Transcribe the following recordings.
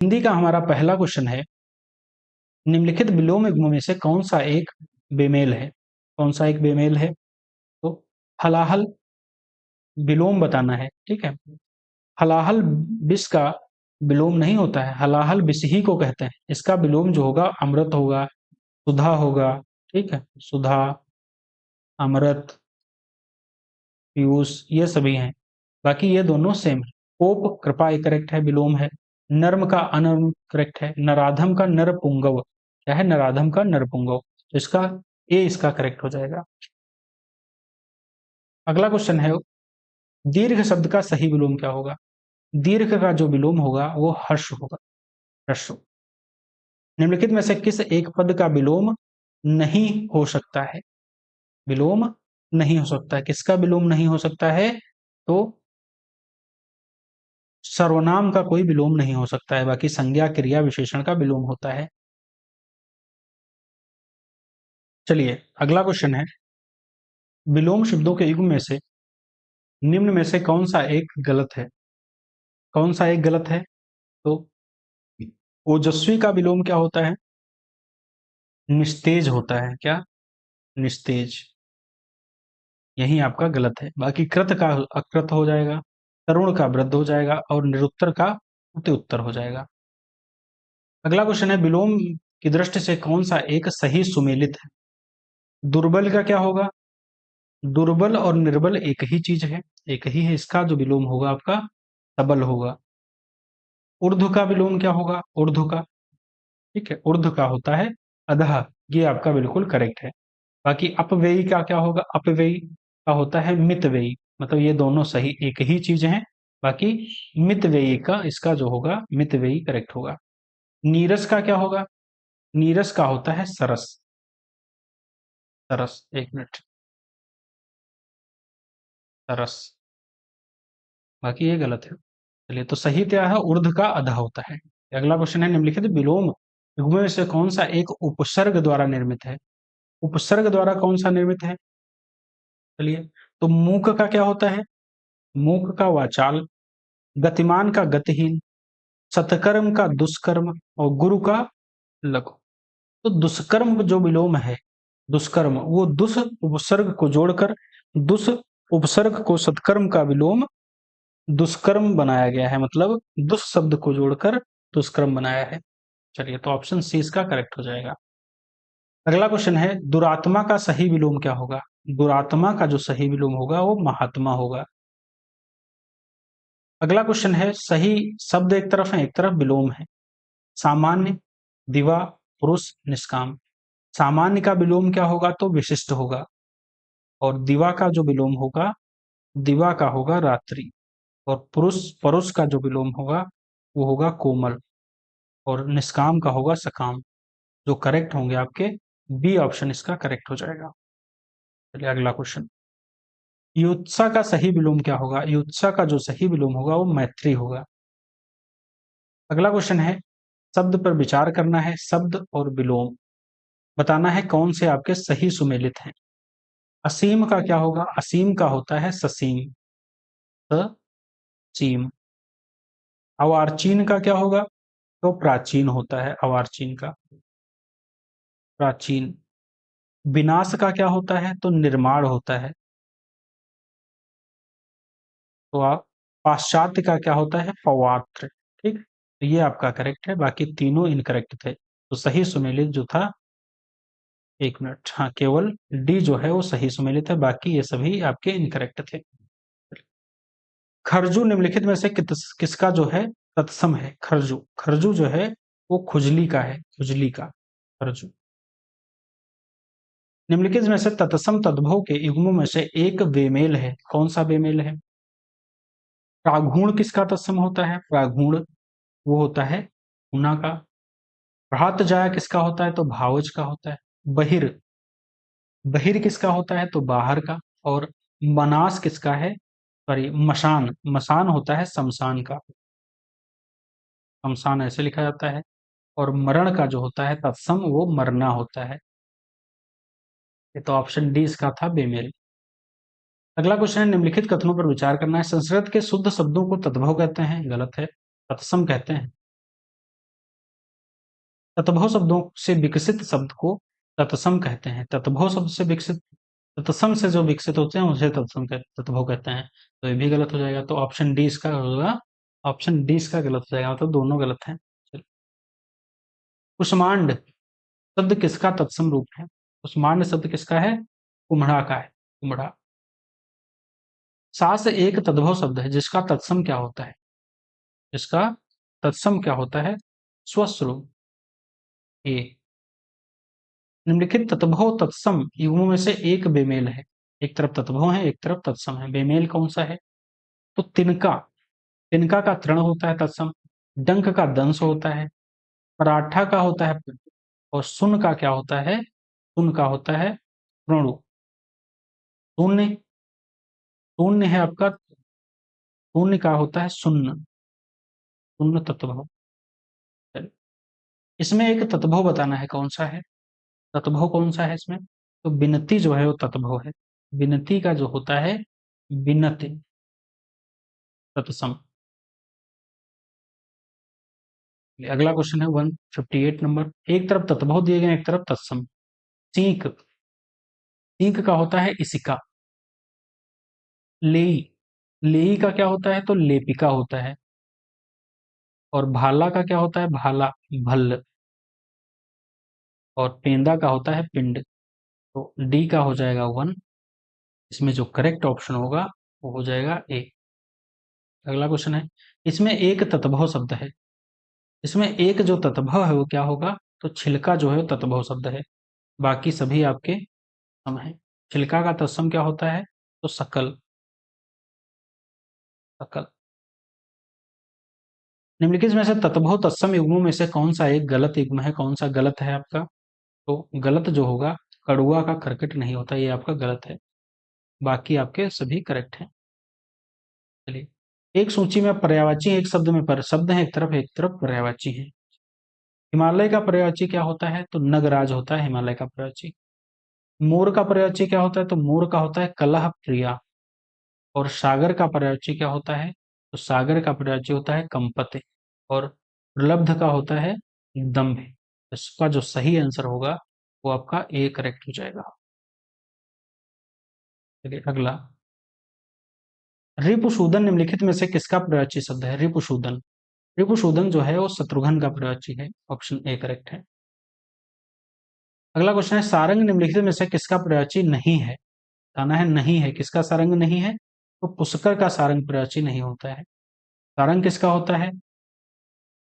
हिंदी का हमारा पहला क्वेश्चन है, निम्नलिखित विलोम युग्मों में से कौन सा एक बेमेल है? कौन सा एक बेमेल है? तो हलाहल विलोम बताना है, ठीक है। हलाहल विष का विलोम नहीं होता है, हलाहल विष ही को कहते हैं। इसका विलोम जो होगा अमृत होगा, सुधा होगा, ठीक है। सुधा, अमृत, पीयूष, ये सभी हैं। बाकी ये दोनों सेम है। कोप, कृपा, ये करेक्ट है, विलोम है। नर्म का अनर्म करेक्ट है। नराधम का नरपुंगव, क्या है? नराधम का नरपुंगव। तो इसका ए इसका करेक्ट हो जाएगा। अगला क्वेश्चन है, दीर्घ शब्द का सही विलोम क्या होगा? दीर्घ का जो विलोम होगा वो हर्ष होगा, हर्ष। निम्नलिखित में से किस एक पद का विलोम नहीं हो सकता है? विलोम नहीं हो सकता है, किसका विलोम नहीं हो सकता है? तो सर्वनाम का कोई विलोम नहीं हो सकता है, बाकी संज्ञा, क्रिया, विशेषण का विलोम होता है। चलिए अगला क्वेश्चन है, विलोम शब्दों के युग्म में से निम्न में से कौन सा एक गलत है? कौन सा एक गलत है? तो ओजस्वी का विलोम क्या होता है? निस्तेज होता है। क्या? निस्तेज। यही आपका गलत है। बाकी कृत का अकृत हो जाएगा, तरुण का वृद्ध हो जाएगा और निरुत्तर का प्रति उत्तर हो जाएगा। अगला क्वेश्चन है, विलोम की दृष्टि से कौन सा एक सही सुमेलित है? दुर्बल का क्या होगा? दुर्बल और निर्बल एक ही चीज है, एक ही है। इसका जो विलोम होगा आपका सबल होगा। ऊर्ध्व का विलोम क्या होगा? ऊर्ध्व का, ठीक है, ऊर्ध्व का होता है अधः। ये आपका बिल्कुल करेक्ट है। बाकी अपव्ययी का क्या होगा? अपव्ययी का होता है मितव्ययी। मतलब ये दोनों सही एक ही चीज हैं। बाकी मितव्ययी का इसका जो होगा मितव्ययी करेक्ट होगा। नीरस का क्या होगा? नीरस का होता है सरस। सरस, एक मिनट, सरस। बाकी ये गलत है। चलिए, तो सही क्या है? ऊर्ध्व का अधः होता है। अगला क्वेश्चन है, निम्नलिखित विलोम युग्म में से कौन सा एक उपसर्ग द्वारा निर्मित है? उपसर्ग द्वारा कौन सा निर्मित है? चलिए, तो मूक का क्या होता है? मूक का वाचाल, गतिमान का गतिहीन, सत्कर्म का दुष्कर्म और गुरु का लघु। तो दुष्कर्म जो विलोम है, दुष्कर्म, वो दुष उपसर्ग को जोड़कर दुष उपसर्ग को सत्कर्म का विलोम दुष्कर्म बनाया गया है। मतलब दुष शब्द को जोड़कर दुष्कर्म बनाया है। चलिए, तो ऑप्शन सी इसका करेक्ट हो जाएगा। अगला क्वेश्चन है, दुरात्मा का सही विलोम क्या होगा? दुरात्मा का जो सही विलोम होगा वो महात्मा होगा। अगला क्वेश्चन है, सही शब्द एक तरफ है, एक तरफ विलोम है। सामान्य, दिवा, पुरुष, निष्काम। सामान्य का विलोम क्या होगा? तो विशिष्ट होगा। और दिवा का जो विलोम होगा, दिवा का होगा रात्रि। और पुरुष, परुष का जो विलोम होगा वो होगा कोमल। और निष्काम का होगा सकाम। जो करेक्ट होंगे आपके, बी ऑप्शन इसका करेक्ट हो जाएगा। चलिए अगला क्वेश्चन, युत्सा का सही विलोम क्या होगा? युत्सा का जो सही विलोम होगा वो मैत्री होगा। अगला क्वेश्चन है, शब्द पर विचार करना है, शब्द और विलोम बताना है कौन से आपके सही सुमेलित हैं। असीम का क्या होगा? असीम का होता है ससीम, सचीम। अवार्चीन का क्या होगा? तो प्राचीन होता है अवार्चीन का, प्राचीन। विनाश का क्या होता है? तो निर्माण होता है। तो आप पाश्चात्य का क्या होता है? पवात्र, ठीक। तो ये आपका करेक्ट है, बाकी तीनों इनकरेक्ट थे। तो सही सुमेलित जो था, एक मिनट, हाँ, केवल डी जो है वो सही सुमेलित है, बाकी ये सभी आपके इनकरेक्ट थे। खरजू निम्नलिखित में से किसका जो है तत्सम है? खरजू, खरजू जो है वो खुजली का है, खुजली का खरजू। निम्नलिखित में से तत्सम तद्भव के युग्मों में से एक बेमेल है। कौन सा बेमेल है? प्रागुण किसका तत्सम होता है? प्रागुण वो होता है ऊना का। भ्रात जाया किसका होता है? तो भावज का होता है। बहिर, बहिर किसका होता है? तो बाहर का। और मनास किसका है? सॉरी, मशान, मसान होता है शमशान का। शमशान ऐसे लिखा जाता है। और मरण का जो होता है तत्सम, वो मरना होता है। ये तो ऑप्शन डी इसका था बेमेल। अगला क्वेश्चन है, निम्नलिखित कथनों पर विचार करना है। संस्कृत के शुद्ध शब्दों को तद्भव कहते हैं, गलत है, तत्सम कहते हैं। तत्भव शब्दों से विकसित शब्द को तत्सम कहते हैं। तत्भव शब्द से विकसित, तत्सम से जो विकसित होते हैं उसे तत्भव कहते हैं। तो ये भी गलत हो जाएगा, तो ऑप्शन डी इसका होगा, ऑप्शन डी इसका गलत हो जाएगा, मतलब दोनों गलत हैं। चलिए, कुष्मांड शब्द किसका तत्सम रूप है? कुष्मांड शब्द किसका है? कुम्हड़ा का है, कुम्हड़ा। सास एक तद्भव शब्द है जिसका तत्सम क्या होता है? जिसका तत्सम क्या होता है? स्वस्थ रूप। ए। निम्नलिखित तत्भव तत्सम युग्मों में से एक बेमेल है। एक तरफ तत्भव है, एक तरफ तत्सम है, बेमेल कौन सा है? तो तिनका, तिनका का तृण होता है तत्सम, डंक का दंश होता है, पराठा का होता है पृ, और सुन का क्या होता है? सुन का होता है प्रणु। शून्य, शून्य है आपका, शून्य का होता है सुन्न, सुन्न तत्भव। इसमें एक तत्भव बताना है, कौन सा है? तत्भव कौन सा है इसमें? तो विनती जो है वो तत्भव है। विनती का जो होता है विनति तत्सम। अगला क्वेश्चन है 158 नंबर। एक तरफ तत्भव दिए गए, एक तरफ तत्सम। सीक, सीक का होता है इसिका। लेई, लेई का क्या होता है? तो लेपिका होता है। और भाला का क्या होता है? भाला, भल्ल। और पेंदा का होता है पिंड। तो डी का हो जाएगा 1। इसमें जो करेक्ट ऑप्शन होगा वो हो जाएगा ए। अगला क्वेश्चन है, इसमें एक तत्भव शब्द है, इसमें एक जो तत्भव है वो क्या होगा? तो छिलका जो है वो तत्भव शब्द है, बाकी सभी आपके सम है। छिलका का तत्सम क्या होता है? तो सकल, सकल। निम्नलिखित में से तत्भव तत्सम युग्मों में से कौन सा एक गलत युग्म है? कौन सा गलत है आपका? तो गलत जो होगा, कड़ुआ का करकट नहीं होता, ये आपका गलत है, बाकी आपके सभी करेक्ट हैं। चलिए, एक सूची में पर्यायवाची एक शब्द में पर शब्द है, एक तरफ पर्यायवाची है। हिमालय का पर्यायवाची क्या होता है? तो नगराज होता है हिमालय का पर्यायवाची। मोर का पर्यायवाची क्या होता है? तो मोर का होता है कलह प्रिया। और सागर का पर्यायवाची क्या होता है? तो सागर का पर्यायवाची होता है कंपते। और प्रलब्ध का होता है दम्भ। इसका जो सही आंसर होगा वो आपका ए करेक्ट हो जाएगा। चलिए अगला, रिपुसूदन निम्नलिखित में से किसका पर्यायवाची शब्द है? रिपुसूदन, रिपुसूदन जो है वो शत्रुघ्न का पर्यायवाची है, ऑप्शन ए करेक्ट है। अगला क्वेश्चन है, सारंग निम्नलिखित में से किसका पर्यायवाची नहीं है? बताना है नहीं है, किसका सारंग नहीं है? तो पुष्कर का सारंग पर्यायवाची नहीं होता है। सारंग किसका होता है?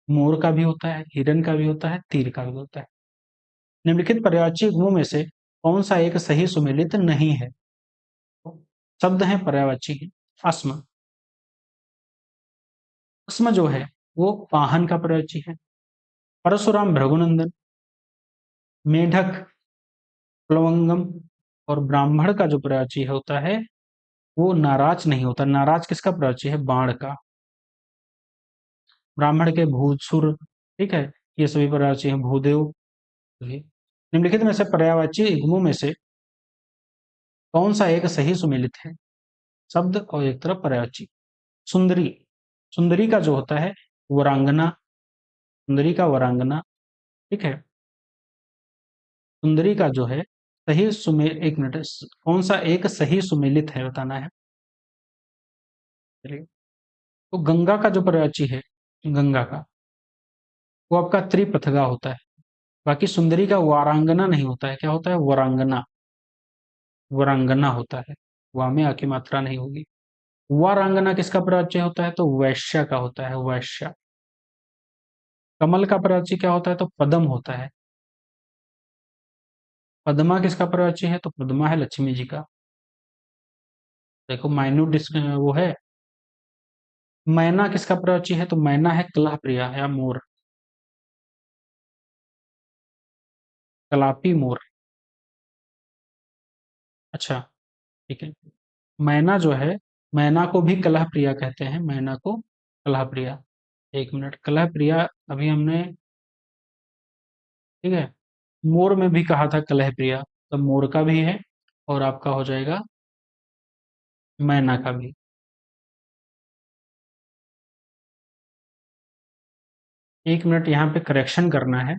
मोर का भी होता है, हिरण का भी होता है, तीर का भी होता है। निम्नलिखित पर्यायवाची गुणों में से कौन सा एक सही सुमेलित नहीं है? तो शब्द है पर्यायवाची है। अस्म, अस्म जो है वो वाहन का पर्यायवाची है। परशुराम भृगुनंदन, मेढक प्लवंगम, और ब्राह्मण का जो पर्यायवाची होता है वो नाराज नहीं होता। नाराज किसका पर्यायवाची है? बाण का। ब्राह्मण के भूसुर, ठीक है, ये सभी पर्यायवाची हैं। भूदेव। निम्नलिखित में से पर्यायवाची युग्मों में से कौन सा एक सही सुमेलित है? शब्द और एक तरफ पर्यायवाची। सुंदरी, सुंदरी का जो होता है वरांगना, सुंदरी का वरांगना, ठीक है। सुंदरी का जो है सही सुमेल, एक मिनट, कौन सा एक सही सुमेलित है बताना है। चलिए, तो गंगा का जो पर्यायवाची है, गंगा का, वो आपका त्रिपथगा होता है। बाकी सुंदरी का वारांगना नहीं होता है, क्या होता है? वरांगना, वरांगना होता है। वा में आकी मात्रा नहीं होगी। वारांगना किसका पर्यायवाची होता है? तो वैश्य का होता है, वैश्य। कमल का पर्यायवाची क्या होता है? तो पद्म होता है। पद्मा किसका पर्यायवाची है? तो पद्मा है लक्ष्मी जी का। देखो माइन्यूट वो है। मैना किसका पर्यायवाची है? तो मैना है कलह प्रिया या मोर, कलापी मोर। अच्छा, ठीक है। मैना जो है, मैना को भी कलह प्रिया कहते हैं, मैना को कलह प्रिया। एक मिनट, कलह प्रिया अभी हमने, ठीक है, मोर में भी कहा था कलह प्रिया, तो मोर का भी है और आपका हो जाएगा मैना का भी। एक मिनट यहाँ पे करेक्शन करना है।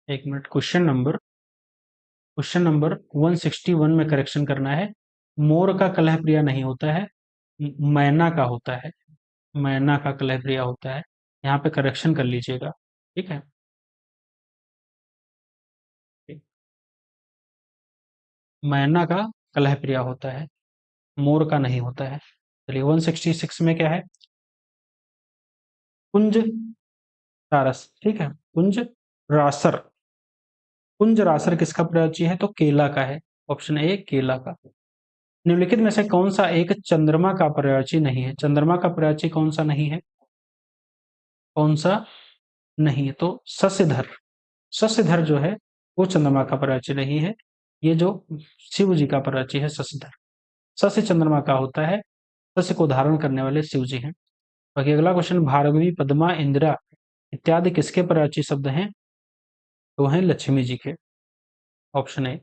एक मिनट, क्वेश्चन नंबर 161 में करेक्शन करना है। मोर का कलह प्रिया नहीं होता है, मैना का होता है। मैना का कलह प्रिया होता है। यहाँ पे करेक्शन कर लीजिएगा, ठीक है। मैना का कलह प्रिया होता है, मोर का नहीं होता है। चलिए 166 में क्या है? कुंज रारस, ठीक है। कुंज रासर। कुंज रासर किसका पर्यायची है? तो केला का है। ऑप्शन ए केला का। निम्नलिखित में से कौन सा एक चंद्रमा का पर्यायची नहीं है? चंद्रमा का पर्यायची कौन सा नहीं है? कौन सा नहीं है? तो शशिधर। शशिधर जो है वो चंद्रमा का पर्यायची नहीं है। ये जो शिव जी का पर्यायची है शशिधर। शशि चंद्रमा का होता है, शशि को धारण करने वाले शिव जी हैं। बाकी अगला क्वेश्चन, भार्गवी, पद्मा, इंदिरा इत्यादि किसके पर्यायची शब्द हैं? तो हैं लक्ष्मी जी के। Option A.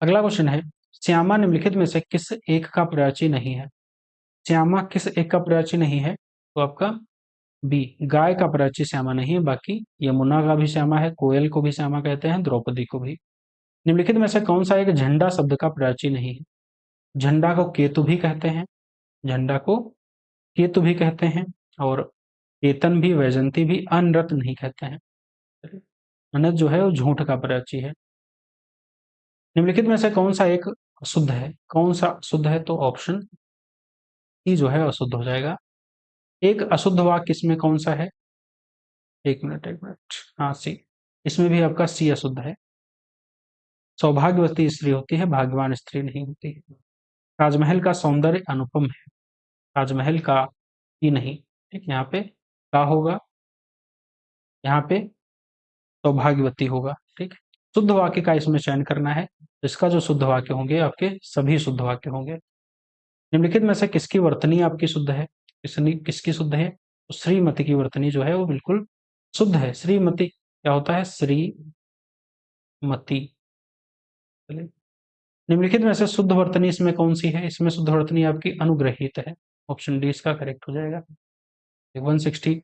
अगला क्वेश्चन है, श्यामा निम्नलिखित में से किस एक का पर्यायची नहीं है? श्यामा किस एक का पर्यायची नहीं है? तो आपका बी, गाय का पर्यायची श्यामा नहीं है। बाकी यमुना का भी श्यामा है, कोयल को भी श्यामा कहते हैं, द्रौपदी को भी। निम्नलिखित में से कौन सा एक झंडा शब्द का पर्यायची नहीं है? झंडा को केतु भी कहते हैं, झंडा को केतु भी कहते हैं, और केतन भी, वैजंती भी, अनरत नहीं कहते हैं। अनत जो है वो झूठ का पर्यायची है। निम्नलिखित में से कौन सा एक अशुद्ध है? कौन सा अशुद्ध है? तो ऑप्शन सी जो है अशुद्ध हो जाएगा। एक अशुद्ध वाक्य इसमें कौन सा है? एक मिनट, हाँ सी। इसमें भी आपका सी अशुद्ध है। सौभाग्यवती स्त्री होती है, भाग्यवान स्त्री नहीं होती है। ताजमहल का सौंदर्य अनुपम है, ताजमहल का ही नहीं, ठीक। यहाँ पे क्या होगा? यहाँ पे सौभाग्यवती होगा, ठीक। शुद्ध वाक्य का इसमें चयन करना है। इसका जो शुद्ध वाक्य होंगे आपके सभी शुद्ध वाक्य होंगे। निम्नलिखित में से किसकी वर्तनी आपकी शुद्ध है? किसकी शुद्ध है? तो श्रीमती की वर्तनी जो है वो बिल्कुल शुद्ध है। श्रीमती क्या होता है? श्रीमती। निम्नलिखित में से शुद्ध वर्तनी इसमें कौन सी है? इसमें शुद्ध वर्तनी आपकी अनुग्रहित है। ऑप्शन डी इसका करेक्ट हो जाएगा। 160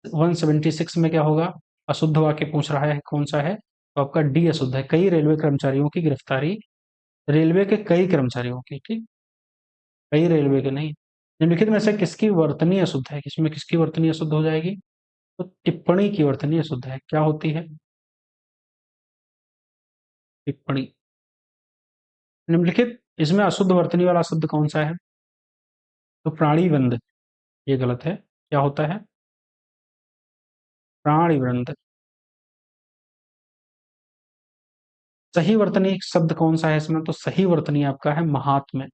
176 में क्या होगा? अशुद्ध वाक्य पूछ रहा है, कौन सा है? तो आपका डी अशुद्ध है। कई रेलवे कर्मचारियों की गिरफ्तारी, रेलवे के कई कर्मचारियों की, ठीक, कई रेलवे के नहीं। निम्नलिखित में से किसकी वर्तनी अशुद्ध है? इसमें किसकी वर्तनी अशुद्ध हो जाएगी? तो टिप्पणी की वर्तनी अशुद्ध है। क्या होती है? टिप्पणी। निम्नलिखित इसमें अशुद्ध वर्तनी वाला शब्द कौन सा है? तो प्राणीवंद, ये गलत है। क्या होता है? प्राणीवृंद। सही वर्तनी शब्द कौन सा है इसमें? तो सही वर्तनी आपका है महात्म्य।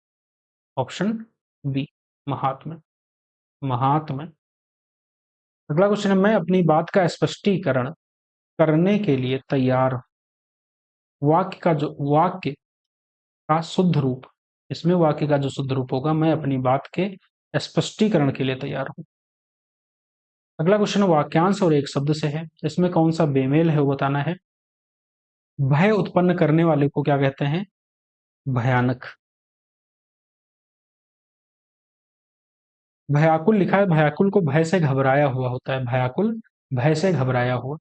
ऑप्शन बी, महात्म्य। महात्म्य। अगला क्वेश्चन है, मैं अपनी बात का स्पष्टीकरण करने के लिए तैयार हूं। वाक्य का शुद्ध रूप, इसमें वाक्य का जो शुद्ध रूप होगा, मैं अपनी बात के स्पष्टीकरण के लिए तैयार हूं। अगला क्वेश्चन वाक्यांश और एक शब्द से है, इसमें कौन सा बेमेल है वो बताना है। भय उत्पन्न करने वाले को क्या कहते हैं? भयानक। भयाकुल लिखा है, भयाकुल को भय से घबराया हुआ होता है। भयाकुल भय से घबराया हुआ।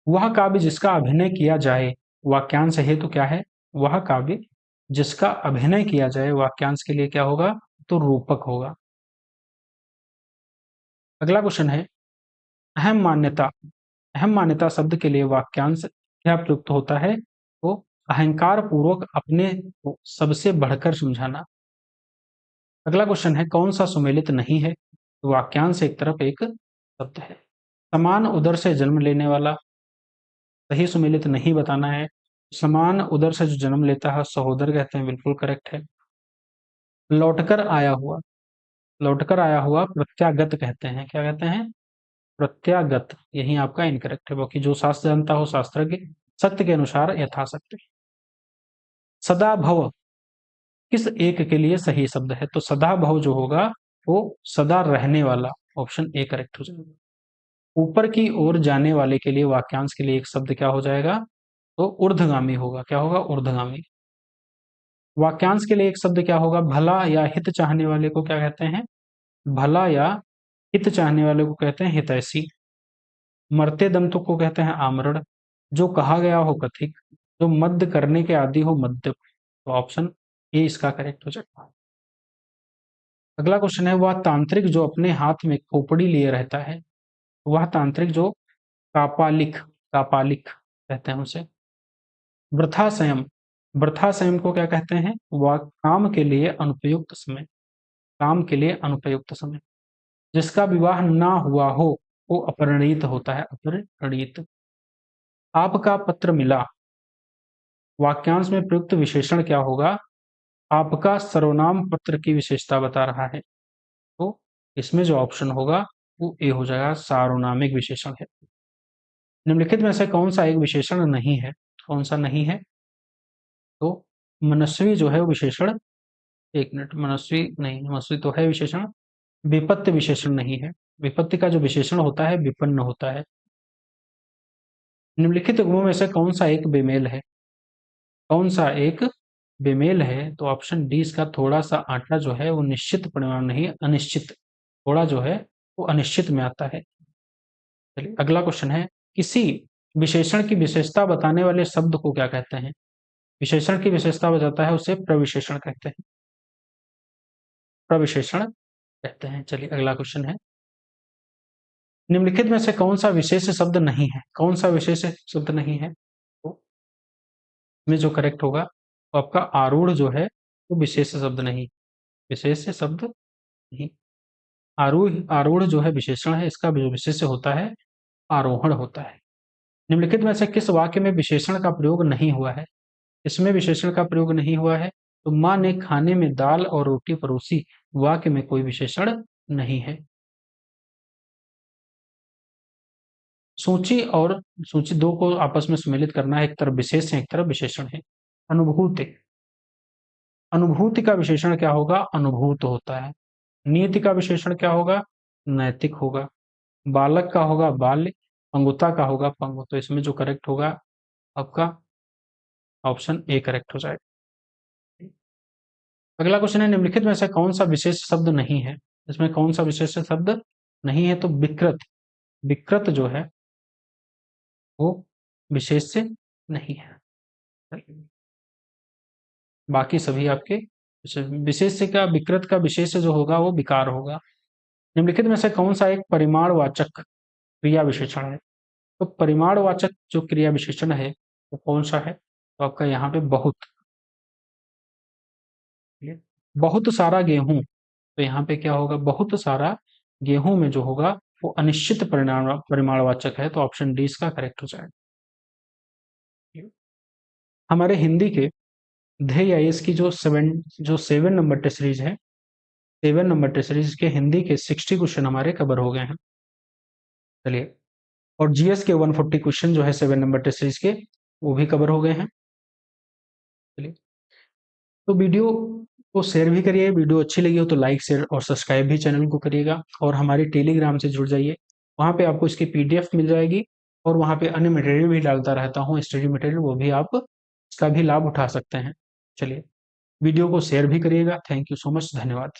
वह काव्य जिसका अभिनय किया जाए, वाक्यांश है तो क्या है? वह काव्य जिसका अभिनय किया जाए, वाक्यांश के लिए क्या होगा? तो रूपक होगा। अगला क्वेश्चन है, अहम मान्यता। अहम मान्यता शब्द के लिए वाक्यांश क्या प्रयुक्त होता है? तो अहंकार पूर्वक अपने को सबसे बढ़कर समझाना। अगला क्वेश्चन है, कौन सा सुमेलित नहीं है? तो वाक्यांश एक तरफ एक शब्द है। समान उदर से जन्म लेने वाला, सही सुमेलित नहीं बताना है। समान उदर से जो जन्म लेता है सहोदर कहते हैं, बिल्कुल करेक्ट है। लौटकर आया हुआ, लौटकर आया हुआ प्रत्यागत कहते हैं। क्या कहते हैं? प्रत्यागत। यही आपका इनकरेक्ट है। बाकी जो शास्त्र जानता हो शास्त्रज्ञ, सत्य के अनुसार यथासत्य। सदा भव किस एक के लिए सही शब्द है? तो सदा भव जो होगा वो सदा रहने वाला। ऑप्शन ए करेक्ट हो जाएगा। ऊपर की ओर जाने वाले के लिए वाक्यांश के लिए एक शब्द क्या हो जाएगा? तो ऊर्ध्वगामी होगा। क्या होगा? ऊर्ध्वगामी। वाक्यांश के लिए एक शब्द क्या होगा? भला या हित चाहने वाले को क्या कहते हैं? भला या हित चाहने वाले को कहते हैं हितैषी। मरते दम तक को कहते हैं आमरण। जो कहा गया हो कथित, जो मद्य करने के आदि हो मद्यप। तो ऑप्शन ए इसका करेक्ट हो जाएगा। अगला क्वेश्चन है, वह तांत्रिक जो अपने हाथ में खोपड़ी लिए रहता है, वह तांत्रिक जो कापालिक कापालिक कहते हैं उसे। वृथा संयम, वृथा संयम को क्या कहते हैं? वह काम के लिए अनुपयुक्त समय, काम के लिए अनुपयुक्त समय। जिसका विवाह ना हुआ हो वो अपरिणीत होता है, अपरिणीत। आपका पत्र मिला, वाक्यांश में प्रयुक्त विशेषण क्या होगा? आपका सर्वनाम पत्र की विशेषता बता रहा है, तो इसमें जो ऑप्शन होगा वो ए हो जाएगा, सार्वनामिक विशेषण है। निम्नलिखित में से कौन सा एक विशेषण नहीं है? कौन सा नहीं है? तो मनस्वी जो है वो विशेषण, एक मिनट, मनस्वी नहीं, मनस्वी तो है विशेषण, विपत्ति विशेषण नहीं है। विपत्ति का जो विशेषण होता है विपन्न होता है। निम्नलिखित गुणों में से कौन सा एक बेमेल है? कौन सा एक बेमेल है? तो ऑप्शन डी इसका, थोड़ा सा आटा जो है वो निश्चित परिमाण नहीं, अनिश्चित, थोड़ा जो है वो अनिश्चित में आता है। चलिए अगला क्वेश्चन है, किसी विशेषण की विशेषता बताने वाले शब्द को क्या कहते हैं? विशेषण की विशेषता बताता है उसे प्रविशेषण कहते हैं, प्रविशेषण कहते हैं। चलिए अगला क्वेश्चन है, निम्नलिखित में से कौन सा विशेष शब्द नहीं है? कौन सा विशेष शब्द नहीं है? तो में जो करेक्ट होगा वो आपका आरूढ़ जो है वो विशेष शब्द नहीं, विशेष शब्द नहीं। आरूढ़, आरूढ़ जो है विशेषण है, इसका जो विशेष होता है आरोहण होता है। निम्नलिखित में से किस वाक्य में विशेषण का प्रयोग नहीं हुआ है? इसमें विशेषण का प्रयोग नहीं हुआ है, तो माँ ने खाने में दाल और रोटी परोसी, वाक्य में कोई विशेषण नहीं है। सूची और सूची दो को आपस में सम्मिलित करना है, एक तरफ विशेष है एक तरफ विशेषण है। अनुभूति, अनुभूति का विशेषण क्या होगा? अनुभूत होता है। नीति का विशेषण क्या होगा? नैतिक होगा। बालक का होगा बाल्य, पंगुता का होगा पंगु। तो इसमें जो करेक्ट होगा आपका ऑप्शन ए करेक्ट हो जाएगा। अगला क्वेश्चन है, निम्नलिखित में से कौन सा विशेष शब्द नहीं है? इसमें कौन सा विशेष शब्द नहीं है? तो विकृत, विकृत जो है वो विशेष से नहीं है। बाकी सभी आपके विशेष से क्या, विकृत का विशेष जो होगा वो विकार होगा। निम्नलिखित में से कौन सा एक परिमाणवाचक क्रिया विशेषण है? तो परिमाणवाचक जो क्रिया विशेषण है वो कौन सा है? तो आपका यहाँ पे बहुत, बहुत सारा गेहूं, तो यहाँ पे क्या होगा? बहुत सारा गेहूं में जो होगा वो अनिश्चित परिणाम परिमाणवाचक है, तो ऑप्शन डी इसका करेक्ट हो जाएगा। हमारे हिंदी के ध्येय आईएएस की जो 7 नंबर टेस्ट सीरीज है, 7 नंबर टेस्ट सीरीज के हिंदी के 60 क्वेश्चन हमारे कवर हो गए हैं। चलिए, और जीएस के 140 क्वेश्चन जो है 7 नंबर टेस्ट सीरीज के वो भी कवर हो गए हैं। चलिए, तो वीडियो को शेयर भी करिए, वीडियो अच्छी लगी हो तो लाइक शेयर और सब्सक्राइब भी चैनल को करिएगा, और हमारे टेलीग्राम से जुड़ जाइए, वहाँ पे आपको इसकी पीडीएफ मिल जाएगी, और वहाँ पे अन्य मटेरियल भी डालता रहता हूँ, स्टडी मटेरियल, वो भी आप इसका भी लाभ उठा सकते हैं। चलिए, वीडियो को शेयर भी करिएगा। थैंक यू सो मच, धन्यवाद।